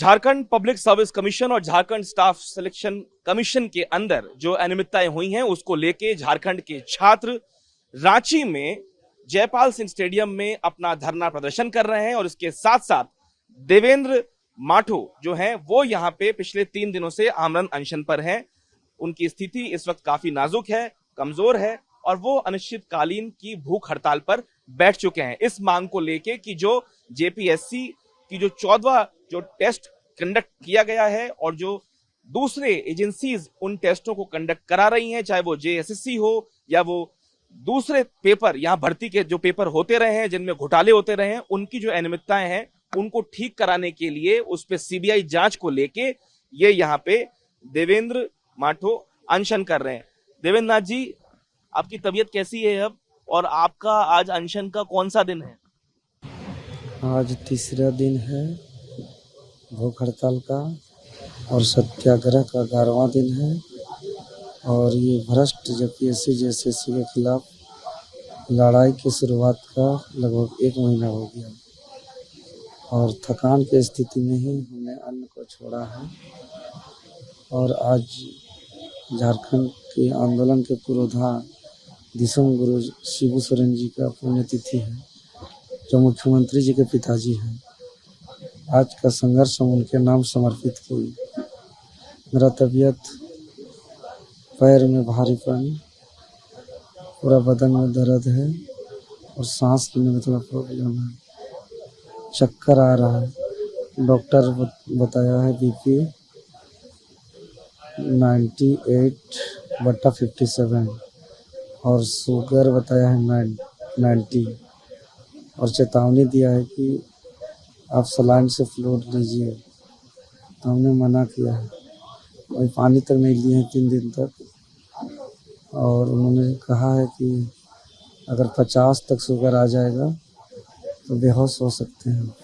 Jharkhand public service commission और Jharkhand staff selection commission के अंदर जो अनियमितताएं हुई हैं उसको लेके झारखंड के छात्र रांची में जयपाल सिंह स्टेडियम में अपना धरना प्रदर्शन कर रहे हैं और इसके साथ साथ देवेंद्र माठो जो हैं वो यहाँ पे पिछले 3 दिनों से आमरण अनशन पर हैं। उनकी स्थिति इस वक्त काफी नाजुक है, कमजोर है और वो अनिश्चितकालीन की भूख हड़ताल पर बैठ चुके हैं इस मांग को लेके कि जो जेपीएससी की जो 14वां जो टेस्ट कंडक्ट किया गया है और जो दूसरे एजेंसीज उन टेस्टों को कंडक्ट करा रही हैं, चाहे वो जेएसएससी हो या वो दूसरे पेपर यहाँ भर्ती के जो पेपर होते रहे हैं जिनमें घोटाले होते रहे हैं, उनकी जो अनियमितताएं हैं उनको ठीक कराने के लिए उस पे सीबीआई जांच को लेके ये यहाँ पे देवेंद्र माठो अनशन कर रहे हैं। देवेंद्र नाथ जी, आपकी तबीयत कैसी है अब और आपका आज अनशन का कौन सा दिन है? आज तीसरा दिन है भूख हड़ताल का और सत्याग्रह का 11वां दिन है और ये भ्रष्ट जेपीएससी जेएसएससी के खिलाफ लड़ाई की शुरुआत का लगभग 1 महीना हो गया और थकान की स्थिति में ही हमने अन्न को छोड़ा है। और आज झारखंड के आंदोलन के पुरोधा दिसम गुरु शिबू सोरेन जी का पुण्यतिथि है जो मुख्यमंत्री जी के पिताजी हैं। आज का संघर्ष हम उनके नाम समर्पित किए। मेरा तबीयत, पैर में भारीपन, पूरा बदन में दर्द है और सांस लेने में थोड़ा प्रॉब्लम है, चक्कर आ रहा है। डॉक्टर बताया है बीपी 98/57 और शुगर बताया है 90 और चेतावनी दिया है कि आप सलाइन से फ्लूइड लीजिए, तो हमने मना किया है। वही पानी तक नहीं लिए हैं 3 दिन तक और उन्होंने कहा है कि अगर 50 तक शुगर आ जाएगा तो बेहोश हो सकते हैं।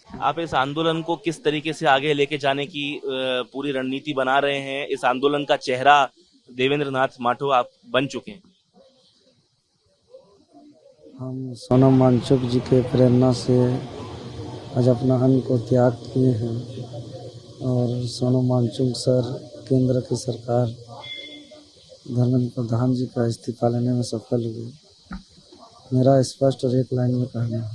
आप इस आंदोलन को किस तरीके से आगे लेके जाने की पूरी रणनीति बना रहे हैं? इस आंदोलन का चेहरा देवेंद्र नाथ माठो आप बन चुके हैं। हम सोनम वांगचुक जी के प्रेरणा से आज अपना अन्न को त्याग किए हैं और सोनम वांगचुक सर केंद्र की सरकार धर्मेंद्र प्रधान जी का इस्तीफा लेने में सफल हुए। मेरा स्पष्ट और एक लाइन में कहना है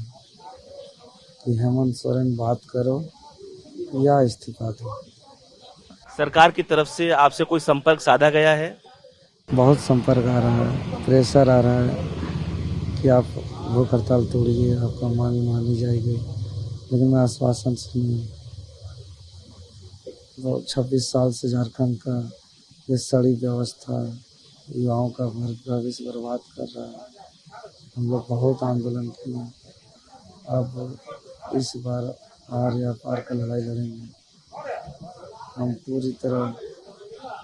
कि हेमंत सोरेन बात करो या इस्तीफा दो। सरकार की तरफ से आपसे कोई संपर्क साधा गया है? बहुत संपर्क आ रहा है, प्रेशर आ रहा है कि आप भूख हड़ताल तोड़िए, आपका मांग मानी जाएगी, लेकिन मैं आश्वासन से नहीं। 26 साल से झारखंड का ये सड़ी व्यवस्था युवाओं का भविष्य बर्बाद कर रहा है। हम लोग बहुत आंदोलन किए, अब इस बार आर या पार का लड़ाई लड़ेंगे। हम पूरी तरह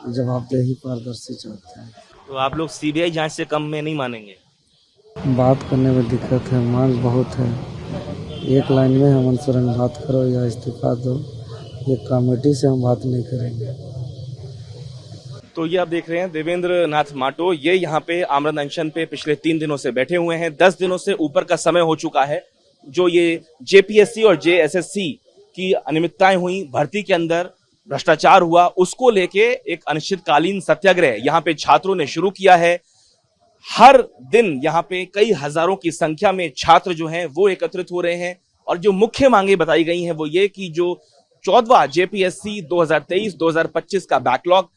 जवाबदेही पारदर्शी चाहते हैं। तो आप लोग सीबीआई जांच से कम में नहीं मानेंगे? बात करने में दिक्कत है, मांग बहुत है। एक लाइन में हेमंत सोरेन बात करो या इस्तीफा दो, ये कमेटी से हम बात नहीं करेंगे। तो ये आप देख रहे हैं देवेंद्र नाथ माठो, ये यहाँ पे आमरण अनशन पे पिछले 3 दिनों से बैठे हुए हैं। 10 दिनों से ऊपर का समय हो चुका है जो ये जेपीएससी और जेएसएससी की अनियमितताएं हुई, भर्ती के अंदर भ्रष्टाचार हुआ, उसको लेके एक अनिश्चितकालीन सत्याग्रह यहाँ पे छात्रों ने शुरू किया है। हर दिन यहाँ पे कई हजारों की संख्या में छात्र जो हैं वो एकत्रित हो रहे हैं और जो मुख्य मांगे बताई गई हैं वो ये कि जो 14वां जेपीएससी 2023-2025 का बैकलॉग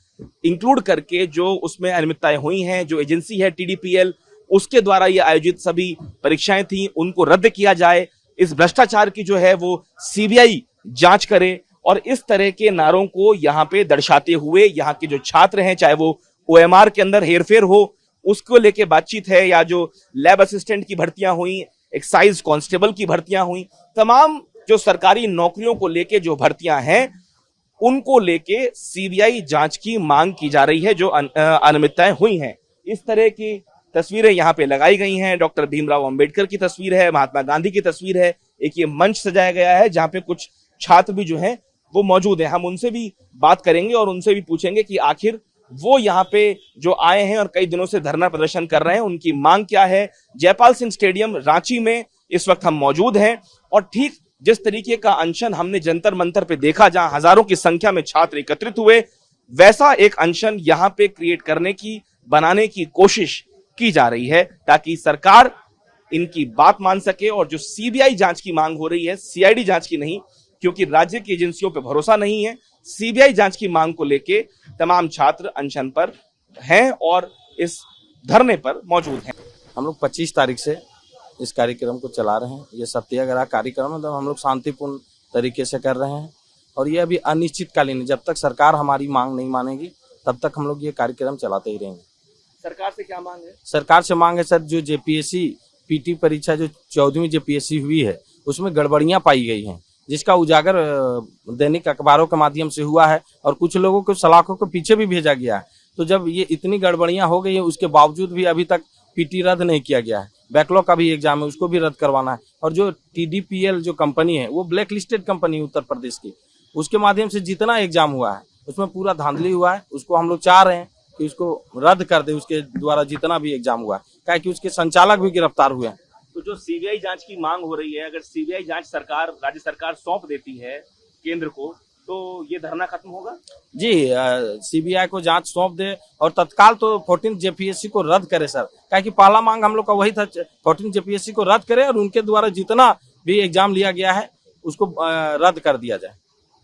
इंक्लूड करके जो उसमें अनियमितताएं हुई हैं, जो एजेंसी है टीडीपीएल उसके द्वारा ये आयोजित सभी परीक्षाएं थी उनको रद्द किया जाए, इस भ्रष्टाचार की जो है वो सीबीआई जांच करे। और इस तरह के नारों को यहाँ पे दर्शाते हुए यहाँ के जो छात्र हैं, चाहे वो ओएमआर के अंदर हेरफेर हो उसको लेके बातचीत है, या जो लैब असिस्टेंट की भर्तियां हुई, एक्साइज कांस्टेबल की भर्तियां हुई, तमाम जो सरकारी नौकरियों को लेके जो भर्तियां हैं उनको लेके सीबीआई जांच की मांग की जा रही है जो अनियमितताएं हुई हैं। इस तरह की तस्वीरें यहाँ पे लगाई गई हैं। डॉक्टर भीमराव अंबेडकर की तस्वीर है, महात्मा गांधी की तस्वीर है, एक ये मंच सजाया गया है जहां पे कुछ छात्र भी जो हैं वो मौजूद हैं। हम उनसे भी बात करेंगे और उनसे भी पूछेंगे कि आखिर वो यहाँ पे जो आए हैं और कई दिनों से धरना प्रदर्शन कर रहे हैं उनकी मांग क्या है। जयपाल सिंह स्टेडियम रांची में इस वक्त हम मौजूद हैं और ठीक जिस तरीके का अनशन हमने जंतर मंतर पे देखा, जहां हजारों की संख्या में छात्र एकत्रित हुए, वैसा एक अनशन यहां पे क्रिएट करने की, बनाने की कोशिश की जा रही है ताकि सरकार इनकी बात मान सके। और जो सीबीआई जांच की मांग हो रही है, सीआईडी जांच की नहीं, क्योंकि राज्य की एजेंसियों पे भरोसा नहीं है, सीबीआई जांच की मांग को लेके तमाम छात्र अनशन पर हैं और इस धरने पर मौजूद हैं। हम लोग 25 तारीख से इस कार्यक्रम को चला रहे हैं। ये सत्याग्रह कार्यक्रम मतलब हम लोग शांतिपूर्ण तरीके से कर रहे हैं और ये अभी अनिश्चितकालीन है। जब तक सरकार हमारी मांग नहीं मानेगी तब तक हम लोग ये कार्यक्रम चलाते ही रहेंगे। सरकार से क्या मांग है? सरकार से मांग है सर, जो जेपीएससी पीटी परीक्षा जो 14वीं जेपीएससी हुई है उसमें गड़बड़ियां पाई गई हैं, जिसका उजागर दैनिक अखबारों के माध्यम से हुआ है और कुछ लोगों को सलाखों के पीछे भी भेजा गया है। तो जब ये इतनी गड़बड़ियां हो गई है उसके बावजूद भी अभी तक पीटी रद्द नहीं किया गया है। बैकलॉग का भी एग्जाम है, उसको भी रद्द करवाना है। और जो टीडीपीएल जो कंपनी है वो black listed company Uttar Pradesh की, उसके माध्यम से जितना एग्जाम हुआ है उसमें पूरा धांधली हुआ है। उसको हम लोग चाह रहे हैं कि उसको रद्द कर दे, उसके द्वारा जितना भी एग्जाम हुआ है, क्या कि उसके संचालक भी गिरफ्तार हुए हैं। तो जो सीबीआई जांच की मांग हो रही है, अगर सीबीआई जांच सरकार, राज्य सरकार सौंप देती है केंद्र को, तो ये धरना खत्म होगा? जी, सीबीआई को जांच सौंप दे और तत्काल तो 14 जेपीएससी को रद्द करे सर, क्या कि पहला मांग हम लोग का वही था, 14 जेपीएससी को रद्द करे और उनके द्वारा जितना भी एग्जाम लिया गया है उसको रद्द कर दिया जाए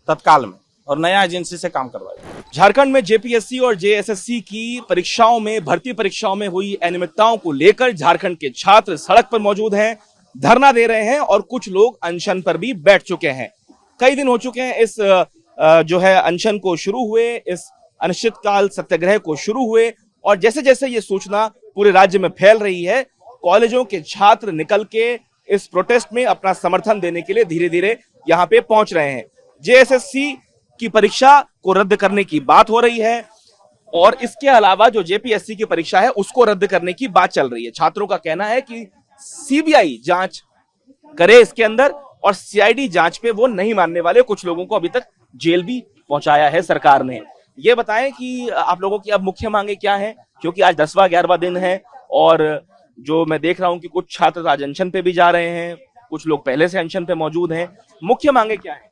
तत्काल में और नया एजेंसी से काम करवाया। झारखंड में जेपीएससी और जेएसएससी की परीक्षाओं में, भर्ती परीक्षाओं में हुई अनियमितताओं को लेकर झारखंड के छात्र सड़क पर मौजूद हैं, धरना दे रहे हैं और कुछ लोग अनशन पर भी बैठ चुके हैं। कई दिन हो चुके हैं इस जो है अनशन को शुरू हुए, इस अनिश्चितकाल सत्याग्रह को शुरू हुए, और जैसे जैसे ये सूचना पूरे राज्य में फैल रही है, कॉलेजों के छात्र निकल के इस प्रोटेस्ट में अपना समर्थन देने के लिए धीरे धीरे यहाँ पे पहुंच रहे हैं। जेएसएससी की परीक्षा को रद्द करने की बात हो रही है और इसके अलावा जो जेपीएससी की परीक्षा है उसको रद्द करने की बात चल रही है। छात्रों का कहना है कि सीबीआई जांच करे इसके अंदर, और सीआईडी जांच पे वो नहीं मानने वाले। कुछ लोगों को अभी तक जेल भी पहुंचाया है सरकार ने। ये बताएं कि आप लोगों की अब मुख्य मांगे क्या है, क्योंकि आज 10वां 11वां दिन है और जो मैं देख रहा हूं कि कुछ छात्र आज अनशन पे भी जा रहे हैं, कुछ लोग पहले से अनशन पे मौजूद हैं। मुख्य मांगे क्या है?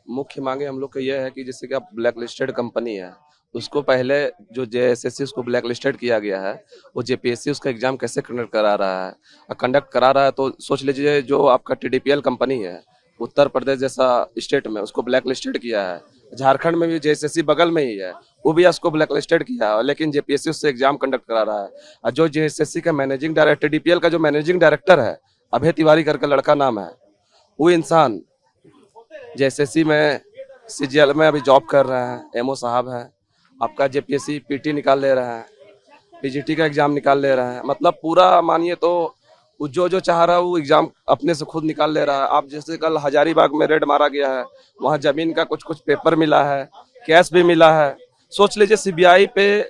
मुख्य मांगे हम लोग का यह है कि जैसे कि आप ब्लैक लिस्टेड कंपनी है, उसको पहले जो जेएसएससी उसको ब्लैक लिस्टेड किया गया है, वो जेपीएससी उसका एग्जाम कैसे कंडक्ट करा रहा है, कंडक्ट करा रहा है। तो सोच लीजिए जो आपका टीडीपीएल कंपनी है उत्तर प्रदेश जैसा स्टेट में, उसको ब्लैक लिस्टेड किया है। झारखंड में भी जेएसएससी बगल में ही है, वो भी उसको ब्लैक लिस्टेड किया है, लेकिन जेपीएससी उससे एग्जाम कंडक्ट करा रहा है। और जो जेएसएससी का मैनेजिंग डायरेक्टर, टीडीपीएल का जो मैनेजिंग डायरेक्टर है, अभय तिवारी करके लड़का नाम है, वो इंसान जेएसएससी में सीजीएल में अभी जॉब कर रहे हैं, एमओ साहब है। आपका जेपीएससी पीटी निकाल ले रहा है, पीजीटी का एग्जाम निकाल ले रहा है। मतलब पूरा मानिए तो जो चाह रहा है वो एग्जाम अपने से खुद निकाल ले रहा है। आप जैसे कल हजारीबाग में रेड मारा गया है, वहाँ जमीन का कुछ पेपर मिला है, कैश भी मिला है। सोच लीजिए सीबीआई पे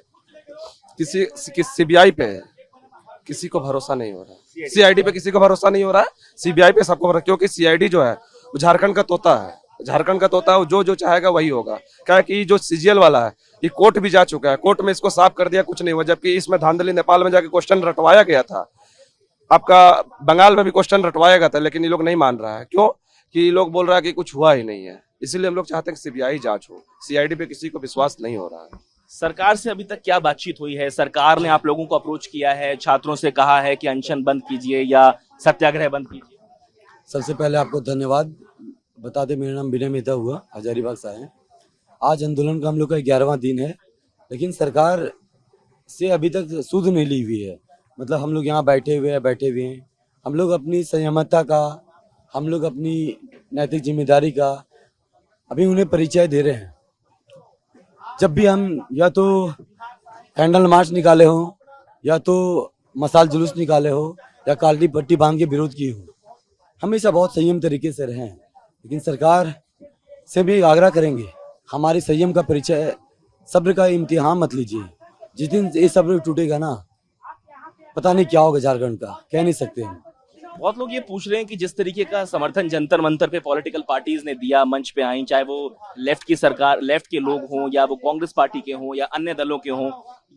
किसी को भरोसा नहीं हो रहा है, सीआईडी पे किसी को भरोसा नहीं हो रहा है, सीबीआई पे सबको भरोसा, क्योंकि सीआईडी जो है वो झारखंड का तोता है। झारखंड का तोता है, जो चाहेगा वही होगा। क्या कि जो सीजीएल वाला है ये कोर्ट भी जा चुका है, कोर्ट में इसको साफ कर दिया, कुछ नहीं हुआ। जबकि इसमें धांधली नेपाल में जाके क्वेश्चन रटवाया गया था, आपका बंगाल में भी क्वेश्चन रटवाया गया था, लेकिन ये लोग नहीं मान रहा है। क्यों? कि ये लोग बोल रहा है कि कुछ हुआ ही नहीं है। इसीलिए हम लोग चाहते हैं कि सीबीआई जांच हो, सीआईडी पे किसी को विश्वास नहीं हो रहा है। सरकार से अभी तक क्या बातचीत हुई है? सरकार ने आप लोगों को अप्रोच किया है, छात्रों से कहा है कि अनशन बंद कीजिए या सत्याग्रह बंद कीजिए? सबसे पहले आपको धन्यवाद बता दें, मेरा नाम विनय मेहता हुआ, हजारीबाग से आए। आज आंदोलन का हम लोग का 11वां दिन है, लेकिन सरकार से अभी तक सुध नहीं ली हुई है। मतलब हम लोग यहाँ बैठे हुए हैं। हम लोग अपनी संयमता का, हम लोग अपनी नैतिक जिम्मेदारी का अभी उन्हें परिचय दे रहे हैं। जब भी हम या तो कैंडल मार्च निकाले हो, या तो मसाल जुलूस निकाले हो, या काली पट्टी बांध के विरोध किए हो, हमेशा बहुत संयम तरीके से रहे हैं। लेकिन सरकार से भी आग्रह करेंगे, हमारे संयम का परिचय, सब्र का इम्तिहान मत लीजिए। जिस दिन ये सब्र टूटेगा ना, पता नहीं क्या होगा झारखंड का, कह नहीं सकते हम। बहुत लोग ये पूछ रहे हैं कि जिस तरीके का समर्थन जंतर मंतर पे पॉलिटिकल पार्टीज ने दिया, मंच पे आई, चाहे वो लेफ्ट की सरकार, लेफ्ट के लोग हों या वो कांग्रेस पार्टी के हों या अन्य दलों के हों,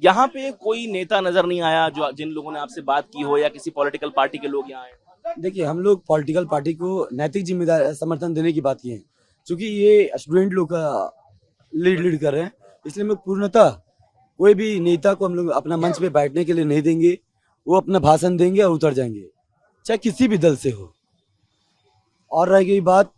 यहाँ पे कोई नेता नजर नहीं आया जो जिन लोगों ने आपसे बात की हो, या किसी पॉलिटिकल पार्टी के लोग यहाँ आए? देखिए, हम लोग पॉलिटिकल पार्टी को नैतिक जिम्मेदार समर्थन देने की बात की है, क्योंकि ये स्टूडेंट लोग का लीड कर रहे हैं, इसलिए हम लोग पूर्णतः कोई भी नेता को हम लोग अपना मंच पे बैठने के लिए नहीं देंगे। वो अपना भाषण देंगे और उतर जाएंगे, चाहे किसी भी दल से हो। और रह गई बात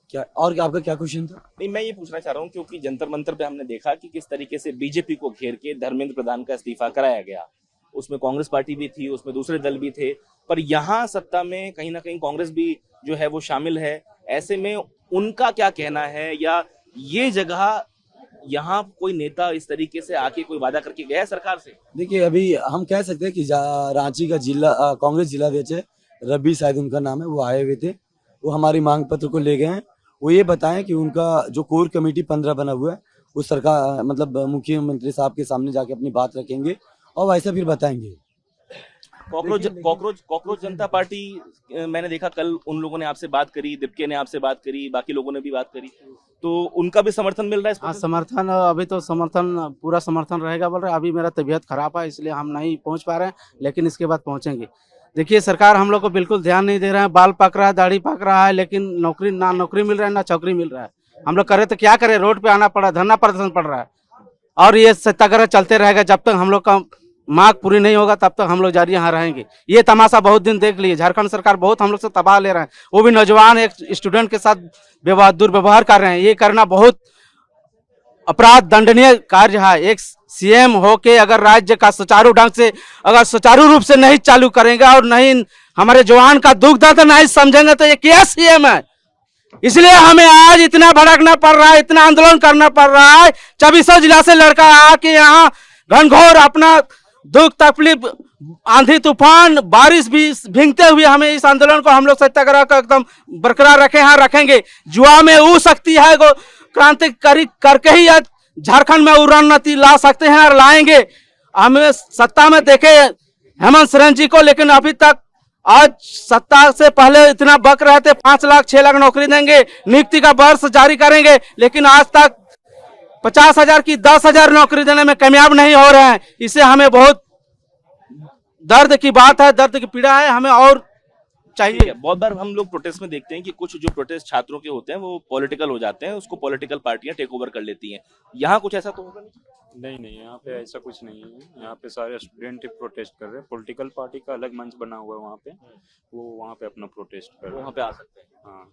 क्या, और आपका क्या क्वेश्चन था? नहीं, मैं ये पूछना चाह रहा हूँ क्योंकि जंतर मंतर पे हमने देखा कि किस तरीके से बीजेपी को घेर के धर्मेंद्र प्रधान का इस्तीफा कराया गया। उसमें कांग्रेस पार्टी भी थी, उसमें दूसरे दल भी थे, पर यहाँ सत्ता में कहीं ना कहीं कांग्रेस भी जो है वो शामिल है। ऐसे में उनका क्या कहना है, या ये जगह यहाँ कोई नेता इस तरीके से आके कोई वादा करके गया है सरकार से? देखिए, अभी हम कह सकते हैं कि रांची का जिला कांग्रेस जिलाध्यक्ष है, रवि शायद उनका नाम है, वो आए हुए थे। वो हमारी मांग पत्र को ले गए हैं। वो ये बताएं कि उनका जो कोर कमेटी 15 बना हुआ है, वो सरकार मतलब मुख्यमंत्री साहब के सामने जाके अपनी बात रखेंगे और वैसा फिर बताएंगे। कॉकरोच जनता पार्टी, मैंने देखा कल उन लोगों ने आपसे बात करी, दीपके ने आपसे बात करी, बाकी लोगों ने भी बात करी, तो उनका भी समर्थन मिल रहा है? हाँ, समर्थन अभी तो पूरा समर्थन रहेगा बोल रहे। अभी मेरा तबीयत खराब है, इसलिए हम नहीं पहुंच पा रहे हैं, लेकिन इसके बाद पहुंचेंगे। देखिए, सरकार हम लोग को बिल्कुल ध्यान नहीं दे रहा है। बाल पक रहा है, दाढ़ी पक रहा है, लेकिन नौकरी मिल रहा है ना चौकरी मिल रहा है। हम लोग करे तो क्या करें, रोड पे आना पड़ा, धरना प्रदर्शन पड़ रहा है, और ये सत्याग्रह चलते रहेगा जब तक हम लोग का मांग पूरी नहीं होगा, तब तक हम लोग जारी यहाँ रहेंगे। ये तमाशा बहुत दिन देख लिए, झारखंड सरकार बहुत हम लोग से तबाह ले रहे हैं। वो भी नौजवान एक स्टूडेंट के साथ दुर्व्यवहार कर रहे हैं। ये करना बहुत अपराध दंडनीय कार्य है। एक सीएम होके अगर राज्य का सुचारू ढंग से, अगर सुचारू रूप से नहीं चालू करेंगे और नहीं हमारे जवान का दुख दर्द नहीं समझेंगे, तो ये क्या सीएम है? इसलिए हमें आज इतना भड़कना पड़ रहा है, इतना आंदोलन करना पड़ रहा है। 24 जिला से लड़का आके यहाँ घनघोर अपना दुख तकलीफ, आंधी तूफान बारिश भी भींगते हुए हमें इस आंदोलन को हम लोग सत्याग्रह का एकदम बरकरार रखे हैं, रखेंगे। जुआ में वो शक्ति है को क्रांतिकारी करके ही झारखंड में उन्नति ला सकते हैं और लाएंगे। हमें सत्ता में देखे हेमंत सोरेन जी को, लेकिन अभी तक आज सत्ता से पहले इतना बक रहे थे 5 लाख 6 लाख नौकरी देंगे, नियुक्ति का वर्ष जारी करेंगे, लेकिन आज तक 50,000 की 10,000 नौकरी देने में कामयाब नहीं हो रहे हैं। इससे हमें बहुत दर्द की बात है, दर्द की पीड़ा है, हमें और चाहिए। बहुत बार हम लोग प्रोटेस्ट में देखते हैं कि कुछ जो प्रोटेस्ट छात्रों के होते हैं वो पॉलिटिकल हो जाते हैं, उसको पॉलिटिकल पार्टियां टेक ओवर कर लेती हैं। यहाँ कुछ ऐसा तो होगा नहीं? नहीं, यहाँ पे ऐसा कुछ नहीं है। यहाँ पे सारे स्टूडेंट प्रोटेस्ट कर रहे हैं। पॉलिटिकल पार्टी का अलग मंच बना हुआ है वहाँ पे, वो वहाँ पे अपना प्रोटेस्ट कर रहे हैं, वहाँ पे आ सकते हैं। हाँ।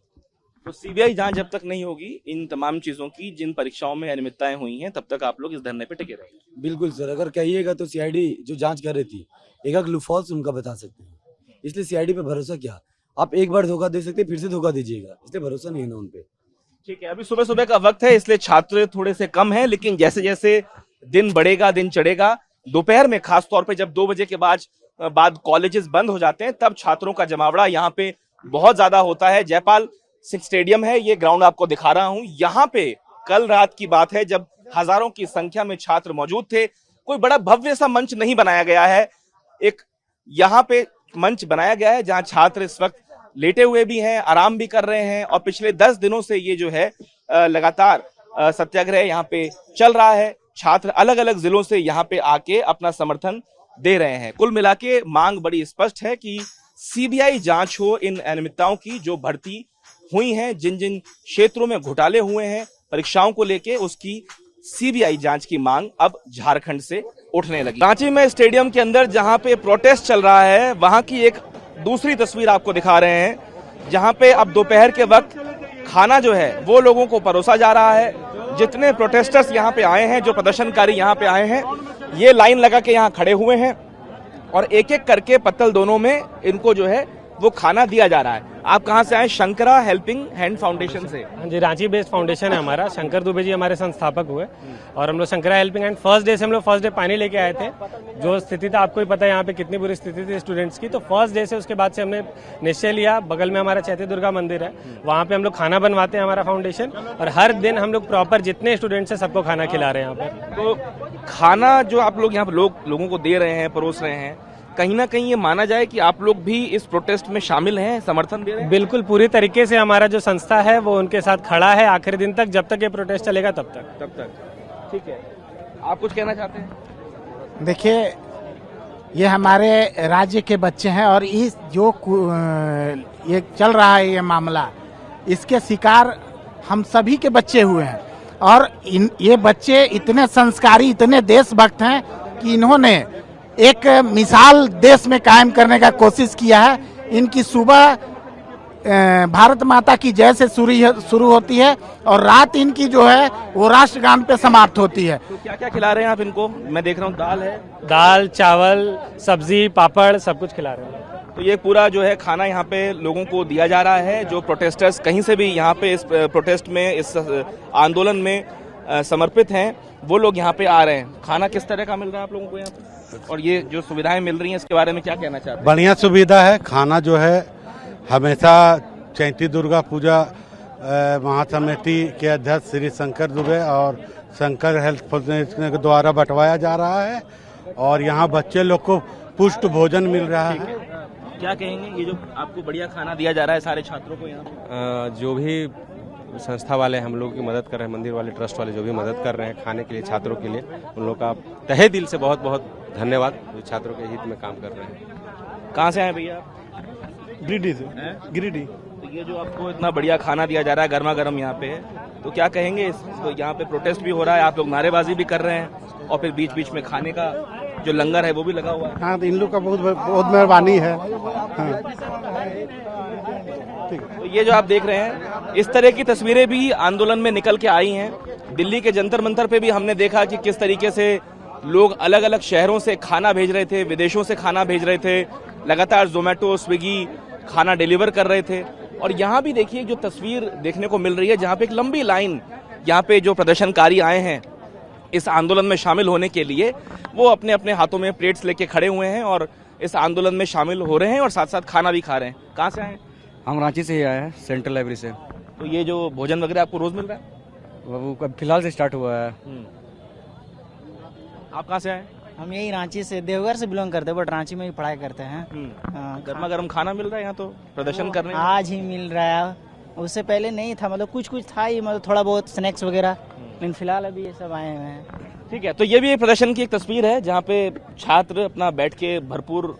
तो सीबीआई जांच जब तक नहीं होगी इन तमाम चीजों की, जिन परीक्षाओं में अनियमितताएं हुई हैं, तब तक आप लोग इस धरने पे टिके रहेंगे? बिल्कुल सर, अगर कहिएगा तो सीआईडी जो जांच कर रही थी, एक लूफॉल्स उनका बता सकते हैं, इसलिए सीआईडी पे भरोसा क्या। आप एक बार धोखा दे सकते, फिर से धोखा दीजिएगा, इसलिए भरोसा नहीं है ना उनपे। ठीक है, अभी सुबह सुबह का वक्त है, इसलिए छात्र थोड़े से कम हैं, लेकिन जैसे जैसे दिन बढ़ेगा, दिन चढ़ेगा, दोपहर में खासतौर पे जब 2 बजे के बाद कॉलेजेस बंद हो जाते हैं, तब छात्रों का जमावड़ा यहाँ पे बहुत ज्यादा होता है। जयपाल सिंह स्टेडियम है, ये ग्राउंड आपको दिखा रहा हूं। यहाँ पे कल रात की बात है जब हजारों की संख्या में छात्र मौजूद थे। कोई बड़ा भव्य सा मंच नहीं बनाया गया है, एक यहाँ पे मंच बनाया गया है जहां छात्र इस वक्त लेटे हुए भी हैं, आराम भी कर रहे हैं, और पिछले 10 दिनों से ये जो है लगातार सत्याग्रह यहाँ पे चल रहा है। छात्र अलग अलग जिलों से यहाँ पे आके अपना समर्थन दे रहे हैं। कुल मिला के मांग बड़ी स्पष्ट है कि सीबीआई जांच हो इन अनियमितताओं की जो भर्ती हुई हैं, जिन जिन क्षेत्रों में घोटाले हुए हैं परीक्षाओं को लेके, उसकी सीबीआई जांच की मांग अब झारखंड से उठने लगी। रांची में स्टेडियम के अंदर जहां पे प्रोटेस्ट चल रहा है, वहां की एक दूसरी तस्वीर आपको दिखा रहे हैं, जहां पे अब दोपहर के वक्त खाना जो है वो लोगों को परोसा जा रहा है। जितने प्रोटेस्टर्स यहाँ पे आए हैं, जो प्रदर्शनकारी यहाँ पे आए हैं, ये लाइन लगा के यहाँ खड़े हुए हैं और एक एक करके पत्तल दोनों में इनको जो है वो खाना दिया जा रहा है। आप कहाँ से आए? शंकरा हेल्पिंग हैंड फाउंडेशन से। हाँ जी, रांची बेस्ड फाउंडेशन है हमारा। शंकर दुबे जी हमारे संस्थापक हुए, और हम लोग Shankara helping hand first day से हम लोग फर्स्ट डे पानी लेके आए थे। जो स्थिति था आपको ही पता है यहाँ पे कितनी बुरी स्थिति थी स्टूडेंट्स की, तो फर्स्ट डे से उसके बाद से हमने निश्चय लिया, बगल में हमारा चैत्य दुर्गा मंदिर है, वहाँ पे हम लोग खाना बनवाते हैं हमारा फाउंडेशन, और हर दिन हम लोग प्रॉपर जितने स्टूडेंट्स हैं सबको खाना खिला रहे हैं यहाँ पे। तो खाना जो आप लोग यहाँ पे लोगों को दे रहे हैं, परोस रहे हैं, कहीं ना कहीं ये माना जाए कि आप लोग भी इस प्रोटेस्ट में शामिल हैं, समर्थन दे रहे हैं? बिल्कुल, पूरी तरीके से हमारा जो संस्था है वो उनके साथ खड़ा है आखिरी दिन तक, जब तक ये प्रोटेस्ट चलेगा तब तक। ठीक है, आप कुछ कहना चाहते हैं? देखिए, ये हमारे राज्य के बच्चे हैं और इस जो ये चल रहा है ये मामला, इसके शिकार हम सभी के बच्चे हुए हैं। और ये बच्चे इतने संस्कारी, इतने देशभक्त हैं कि इन्होंने एक मिसाल देश में कायम करने का कोशिश किया है। इनकी सुबह भारत माता की जय से शुरू होती है और रात इनकी जो है वो राष्ट्रगान पे समाप्त होती है। तो क्या क्या खिला रहे हैं आप इनको? मैं देख रहा हूँ दाल है, दाल, चावल, सब्जी, पापड़, सब कुछ खिला रहे हैं। तो ये पूरा जो है खाना यहाँ पे लोगों को दिया जा रहा है। जो प्रोटेस्टर्स कहीं से भी यहाँ पे इस प्रोटेस्ट में, इस आंदोलन में समर्पित हैं, वो लोग यहाँ पे आ रहे हैं। खाना किस तरह का मिल रहा है आप लोगों को यहाँ पे, और ये जो सुविधाएं मिल रही हैं इसके बारे में क्या कहना चाहते हैं? बढ़िया सुविधा है। खाना जो है हमेशा चैती दुर्गा पूजा महासमिति के अध्यक्ष श्री शंकर दुबे और शंकर हेल्थ फाउंडेशन के द्वारा बंटवाया जा रहा है और यहाँ बच्चे लोग को पुष्ट भोजन मिल रहा है। क्या कहेंगे, ये जो आपको बढ़िया खाना दिया जा रहा है सारे छात्रों को यहाँ पे? जो भी संस्था वाले हम लोग की मदद कर रहे हैं, मंदिर वाले, ट्रस्ट वाले जो भी मदद कर रहे हैं खाने के लिए, छात्रों के लिए, उन लोग का तहे दिल से बहुत बहुत धन्यवाद, जो छात्रों के हित में काम कर रहे हैं। कहाँ से आए भैया? गिरिडीह से। गिरिडीह। तो ये जो आपको इतना बढ़िया खाना दिया जा रहा है गर्मा गर्म यहाँ पे, तो क्या कहेंगे? तो यहाँ पे प्रोटेस्ट भी हो रहा है, आप लोग नारेबाजी भी कर रहे हैं और फिर बीच बीच में खाने का जो लंगर है वो भी लगा हुआ है। हाँ, तो इन लोग का बहुत बहुत मेहरबानी है। हाँ। तो ये जो आप देख रहे हैं, इस तरह की तस्वीरें भी आंदोलन में निकल के आई हैं। दिल्ली के जंतर मंतर पे भी हमने देखा कि किस तरीके से लोग अलग अलग शहरों से खाना भेज रहे थे, विदेशों से खाना भेज रहे थे, लगातार जोमेटो, स्विगी खाना डिलीवर कर रहे थे। और यहाँ भी देखिए जो तस्वीर देखने को मिल रही है, जहाँ पे एक लंबी लाइन, यहाँ पे जो प्रदर्शनकारी आए हैं इस आंदोलन में शामिल होने के लिए, वो अपने अपने हाथों में प्लेट्स लेके खड़े हुए हैं और इस आंदोलन में शामिल हो रहे हैं और साथ साथ खाना भी खा रहे हैं। कहाँ से आए? हम रांची से ही आए हैं, सेंट्रल लाइब्रेरी से। तो ये जो भोजन वगैरह आपको रोज मिल रहा है? वो फिलहाल से स्टार्ट हुआ है। आप कहाँ से आए? हम यही रांची से, देवघर से बिलोंग करते हैं, बट रांची में ही पढ़ाई करते हैं। गर्मा गर्म खाना मिल रहा है यहाँ तो प्रदर्शन करने? आज ही मिल रहा है, उससे पहले नहीं था, मतलब कुछ कुछ था ही, मतलब थोड़ा बहुत स्नैक्स वगैरह, लेकिन फिलहाल अभी ये सब आए हुए हैं। ठीक है, तो ये भी एक प्रदर्शन की एक तस्वीर है जहाँ पे छात्र अपना बैठ के भरपूर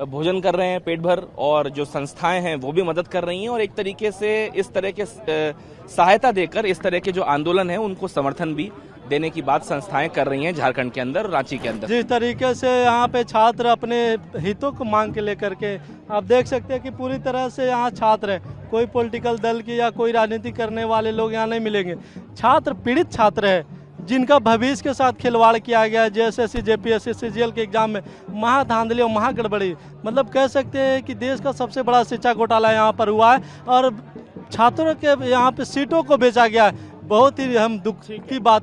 भोजन कर रहे हैं पेट भर, और जो संस्थाएं हैं वो भी मदद कर रही हैं और एक तरीके से इस तरह के सहायता देकर इस तरह के जो आंदोलन है उनको समर्थन भी देने की बात संस्थाएं कर रही हैं झारखंड के अंदर और रांची के अंदर। जिस तरीके से यहाँ पे छात्र अपने हितों को मांग के लेकर के, आप देख सकते हैं कि पूरी तरह से यहाँ छात्र हैं, कोई पॉलिटिकल दल की या कोई राजनीति करने वाले लोग यहाँ नहीं मिलेंगे। छात्र पीड़ित छात्र है जिनका भविष्य के साथ खिलवाड़ किया गया है। जेएसएससी, जेपीएससी, सीजीएल के एग्जाम में महाधांधली और महागड़बड़ी, मतलब कह सकते हैं कि देश का सबसे बड़ा शिक्षा घोटाला यहाँ पर हुआ है और छात्रों के यहाँ पे सीटों को बेचा गया है। बहुत ही हम दुख की बात।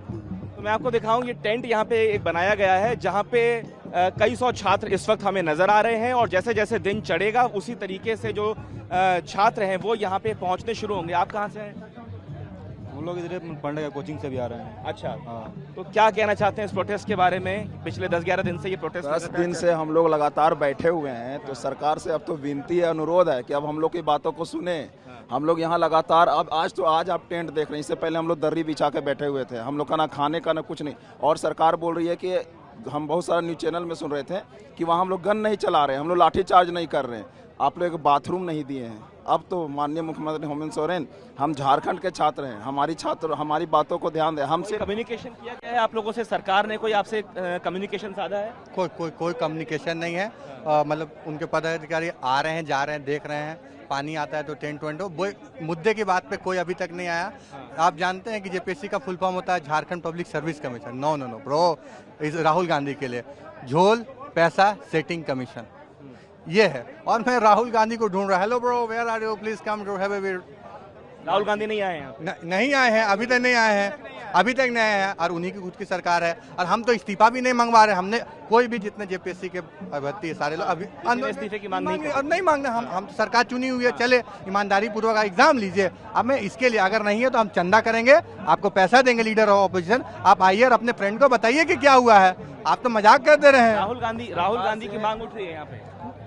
तो मैं आपको दिखाऊं, ये टेंट यहाँ पे एक बनाया गया है जहाँ पे कई सौ छात्र इस वक्त हमें नजर आ रहे हैं और जैसे जैसे दिन चढ़ेगा उसी तरीके से जो छात्र हैं वो यहाँ पे पहुँचने शुरू होंगे। आप कहाँ से हैं? हम लोग इधर पढ़ने का कोचिंग से भी आ रहे हैं। अच्छा, तो क्या कहना चाहते हैं इस प्रोटेस्ट के बारे में? पिछले 10-11 दिन से ये प्रोटेस्ट 10 दिन से हम लोग लगातार बैठे हुए हैं, तो सरकार से अब तो विनती है, अनुरोध है कि अब हम लोग की बातों को सुने। हम लोग यहाँ लगातार, अब आज आप टेंट देख रहे हैं, इससे पहले हम लोग दर्री बिछा के बैठे हुए थे। हम लोग का ना खाने का ना कुछ नहीं, और सरकार बोल रही है कि हम बहुत सारा न्यूज चैनल में सुन रहे थे कि वहाँ हम लोग गन नहीं चला रहे हैं, हम लोग लाठी चार्ज नहीं कर रहे हैं, आप लोग एक बाथरूम नहीं दिए हैं। अब तो माननीय मुख्यमंत्री हेमंत सोरेन, हम झारखंड के छात्र हैं, हमारी बातों को ध्यान दें। हमसे कम्युनिकेशन किया गया है आप लोगों से? सरकार ने कोई आपसे कम्युनिकेशन साधा है? कोई कम्युनिकेशन नहीं है। मतलब उनके पदाधिकारी आ रहे हैं, जा रहे हैं, देख रहे हैं, पानी आता है तो टेंट वेंट, वो मुद्दे की बात पे कोई अभी तक नहीं आया। आप जानते हैं कि जेपीएससी का फुल फॉर्म होता है Jharkhand public service commission. No bro, Rahul Gandhi के लिए झोल पैसा सेटिंग कमीशन ये है, और मैं राहुल गांधी को ढूंढ रहा। Hello bro, where are you, please come to have a. Rahul Gandhi नहीं आए हैं? नहीं आए हैं, अभी तक नहीं आए हैं, और उन्हीं की खुद की सरकार है, और हम तो इस्तीफा भी नहीं मंगवा रहे। हमने कोई भी जितने जेपीएससी के अभ्यर्थी है सारे लोग अभी इस्तीफे की मांग नहीं मांगना। हम तो सरकार चुनी हुई है, चले ईमानदारी पूर्वक एग्जाम लीजिए। अब मैं इसके लिए, अगर नहीं है तो हम चंदा करेंगे, आपको पैसा देंगे, लीडर ऑफ ऑपोजिशन, आप आइए और अपने फ्रेंड को बताइए कि क्या हुआ है। आप तो मजाक कर दे रहे हैं। राहुल गांधी की मांग उठ रही है यहाँ पे।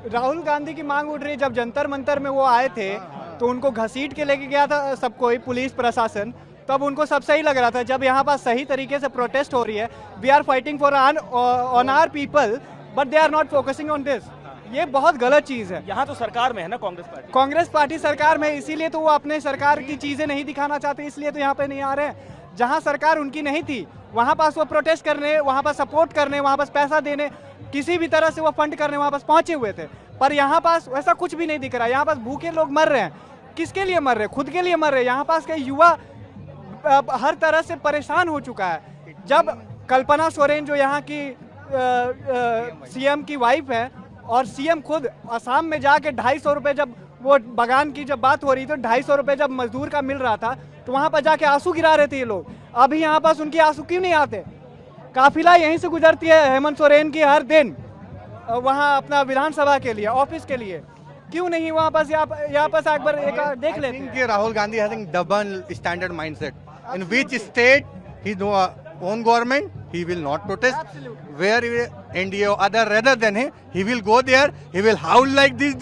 राहुल गांधी की मांग उठ रही है। जब जंतर मंतर में वो आए थे तो उनको घसीट के लेके गया था सब कोई, पुलिस प्रशासन, तब उनको सब सही लग रहा था। जब यहाँ पर सही तरीके से प्रोटेस्ट हो रही है, we are fighting for on our people, but they are not focusing on this. ये बहुत गलत चीज है। यहाँ तो सरकार में है ना कांग्रेस पार्टी सरकार में, इसीलिए तो वो अपने सरकार की चीजें नहीं दिखाना चाहते, इसलिए तो यहाँ पे नहीं आ रहे हैं। जहाँ सरकार उनकी नहीं थी वहाँ पास वो प्रोटेस्ट करने, वहाँ पास सपोर्ट करने, वहाँ पास पैसा देने, किसी भी तरह से वो फंड करने वहाँ पास पहुंचे हुए थे। पर यहाँ पास वैसा कुछ भी नहीं दिख रहा। यहाँ पास भूखे लोग मर रहे हैं। किसके लिए मर रहे हैं? खुद के लिए मर रहे हैं। यहाँ पास के युवा हर तरह से परेशान हो चुका है। जब कल्पना सोरेन जो यहाँ की सीएम की वाइफ है और सीएम खुद असम में जाके 250 रुपये, जब वो बगान की जब बात हो रही थी, 250 रुपये जब मजदूर का मिल रहा था तो वहाँ पर जाके आंसू गिरा रहे थे ये लोग। अभी यहाँ पास उनके आंसू क्यों नहीं आते? काफिला यहीं से गुजरती है हेमंत सोरेन की हर दिन वहाँ अपना विधानसभा के लिए, ऑफिस के लिए। क्यों नहीं वहाँ पास यहाँ पास एक बार देख लेते हैं। Rahul Gandhi having double standard mindset in which state he no own government, he will not protest. Where India or other rather than him, he will go there, he will howl like this,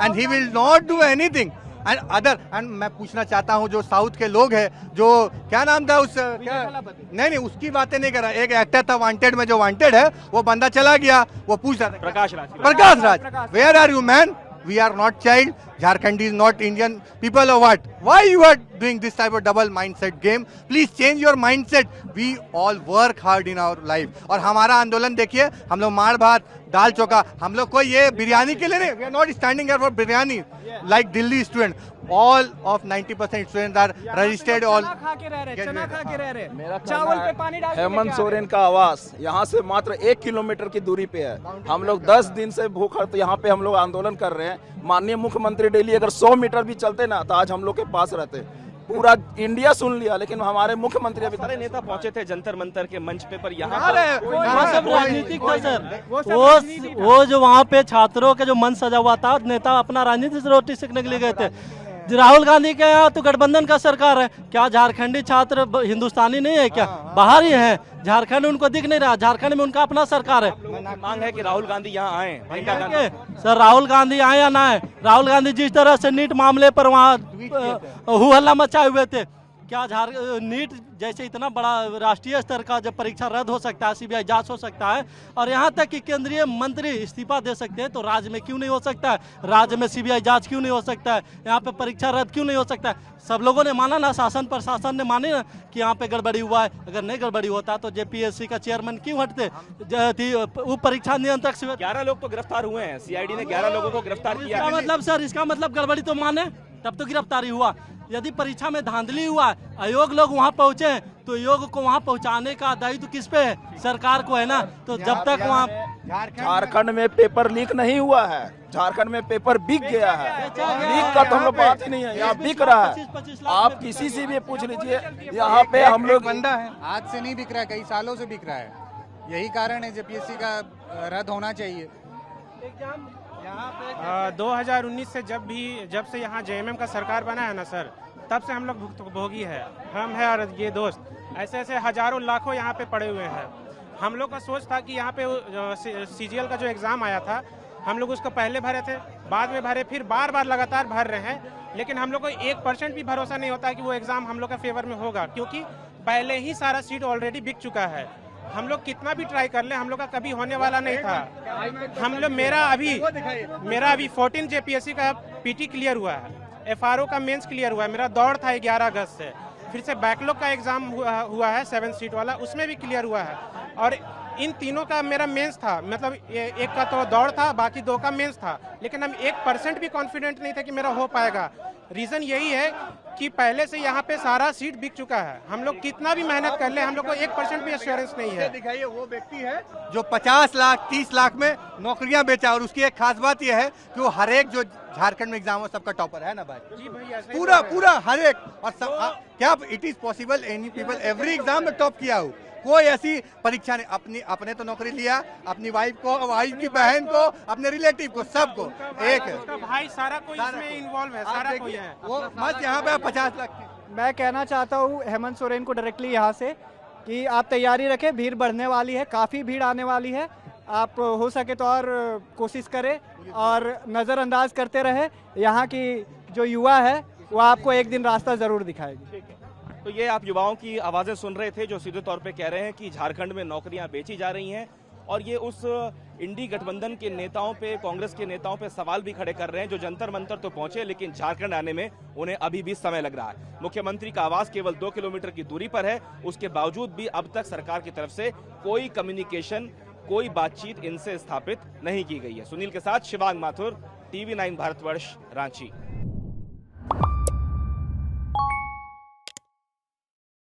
and he will not do anything. And other, and मैं पूछना चाहता हूँ जो south के लोग हैं, जो क्या नाम था उस नहीं उसकी बातें नहीं कर रहा। एक एक्टर था वांटेड में, जो वांटेड है वो बंदा चला गया, वो पूछ रहा था Prakash Raj, where are you man? We are not child. Jharkhand is not Indian people or what? Why you are doing this type of double mindset game? Please change your mindset. We all work hard in our life. और हमारा आंदोलन देखिए, हम लोग मार भात दाल चोखा, हम लोग कोई ये बिरयानी के लिए नहीं। We are not standing here for biryani like Delhi student. All of 90% students are registered. All चना खा के रह रहे। चावल पे पानी डाल के हेमंत सोरेन का आवास यहाँ से मात्र 1 किलोमीटर की दूरी पे है। हम लोग 10 दिन से भूख हड़ताल यहाँ पे हम लोग आंदोलन कर रहे हैं। माननीय मुख्यमंत्री डेली अगर 100 मीटर भी चलते ना तो आज हम लोग के पास रहते। पूरा इंडिया सुन लिया, लेकिन हमारे मुख्यमंत्री अभी सारे नेता पहुंचे थे जंतर मंतर के मंच पे, पर यहाँ सब राजनीतिक था सर। वो जो वहाँ पे छात्रों का जो मन सजा हुआ था, नेता अपना राजनीति से रोटी सेकने के लिए गए थे। राहुल गांधी के यहाँ तो गठबंधन का सरकार है। क्या झारखंडी छात्र हिंदुस्तानी नहीं है क्या? बाहर ही है। झारखंड उनको दिख नहीं रहा। झारखंड में उनका अपना सरकार है। मांग है कि राहुल गांधी यहाँ आए। सर राहुल गांधी आए या ना आए, राहुल गांधी जिस तरह से नीट मामले पर वहाँ हु हल्ला मचाए हुए थे, क्या नीट जैसे इतना बड़ा राष्ट्रीय स्तर का जब परीक्षा रद्द हो सकता है, सीबीआई जांच हो सकता है, और यहाँ तक कि केंद्रीय मंत्री इस्तीफा दे सकते हैं, तो राज्य में क्यों नहीं हो सकता है? राज्य में सीबीआई जांच क्यों नहीं हो सकता है? यहाँ पे परीक्षा रद्द क्यों नहीं हो सकता है? सब लोगों ने माना ना, शासन प्रशासन ने माने ना कि यहाँ पे गड़बड़ी हुआ है। अगर नहीं गड़बड़ी होता तो जेपीएससी का चेयरमैन क्यों हटते? उप परीक्षा नियंत्रक से 11 लोग तो गिरफ्तार हुए हैं। सीआईडी ने 11 लोगों को गिरफ्तार किया है। मतलब सर इसका मतलब गड़बड़ी तो माने, तब तो गिरफ्तारी हुआ। यदि परीक्षा में धांधली हुआ, आयोग लोग वहाँ पहुँचे, तो योग को वहाँ पहुँचाने का दायित्व किस पे है? सरकार को है ना। तो जब तक वहाँ झारखंड में पेपर लीक नहीं हुआ है, झारखंड में पेपर बिक गया है। लीक का तो हम लोग बात ही नहीं है, यहाँ बिक रहा है। आप किसी से भी पूछ लीजिए, यहाँ पे हम लोग बंदा है, आज से नहीं बिक रहा है, कई सालों से बिक रहा है। यही कारण है जेपीएससी का रद्द होना चाहिए। 2019 से जब से यहाँ जेएमएम का सरकार बना है ना सर, तब से हम लोग भुक्तभोगी है। हम है और ये दोस्त ऐसे हजारों लाखों यहाँ पे पड़े हुए हैं। हम लोग का सोच था कि यहाँ पे सीजीएल का जो एग्ज़ाम आया था, हम लोग उसको पहले भरे थे, बाद में भरे, फिर बार बार लगातार भर रहे हैं, लेकिन हम लोग को 1% भी भरोसा नहीं होता कि वो एग्ज़ाम हम लोग का फेवर में होगा, क्योंकि पहले ही सारा सीट ऑलरेडी बिक चुका है। हम लोग कितना भी ट्राई कर ले, हम लोग का कभी होने वाला नहीं था। हम लोग मेरा अभी 14 जेपीएससी का पीटी क्लियर हुआ है, एफआरओ का मेंस क्लियर हुआ है, मेरा दौड़ था 11 अगस्त से, फिर से बैकलॉग का एग्ज़ाम हुआ है 7 सीट वाला, उसमें भी क्लियर हुआ है, और इन तीनों का मेरा मेंस था। मतलब एक का तो दौड़ था, बाकी 2 का मेंस था, लेकिन हम 1% भी कॉन्फिडेंट नहीं थे कि मेरा हो पाएगा। रीज़न यही है कि पहले से यहाँ पे सारा सीट बिक चुका है। हम लोग कितना भी मेहनत कर ले, हम लोग को 1% भी एश्योरेंस नहीं है। दिखाइए वो व्यक्ति है जो 50 लाख 30 लाख में नौकरियां बेचा, और उसकी एक खास बात यह है कि वो हर एक जो झारखंड में एग्जाम हो सबका टॉपर है ना भाई। जी भैया, पूरा हर एक। और सब क्या it is possible any people every exam में टॉप किया हो? कोई ऐसी परीक्षा नहीं। अपने तो नौकरी लिया, अपनी वाइफ को, वाइफ की बहन को, अपने रिलेटिव को, सबको एक है भाई, सारा कोई इसमें इन्वॉल्व है, सारा कोई है। वो मत यहाँ पे 50 लाख। मैं कहना चाहता हूँ हेमंत सोरेन को डायरेक्टली यहाँ से कि आप तैयारी रखें, भीड़ बढ़ने वाली है, काफ़ी भीड़ आने वाली है। आप हो सके तो और कोशिश करें और नज़रअंदाज करते रहे। यहाँ की जो युवा है वो आपको एक दिन रास्ता ज़रूर दिखाएगी। तो ये आप युवाओं की आवाज़ें सुन रहे थे जो सीधे तौर पे कह रहे हैं कि झारखंड में नौकरियां बेची जा रही हैं, और ये उस इंडी गठबंधन के नेताओं पे, कांग्रेस के नेताओं पे सवाल भी खड़े कर रहे हैं, जो जंतर मंतर तो पहुंचे लेकिन झारखंड आने में उन्हें अभी भी समय लग रहा है। मुख्यमंत्री का आवास केवल 2 किलोमीटर की दूरी पर है, उसके बावजूद भी अब तक सरकार की तरफ से कोई कम्युनिकेशन, कोई बातचीत इनसे स्थापित नहीं की गई है। सुनील के साथ शिवांग माथुर, TV9 भारतवर्ष, रांची।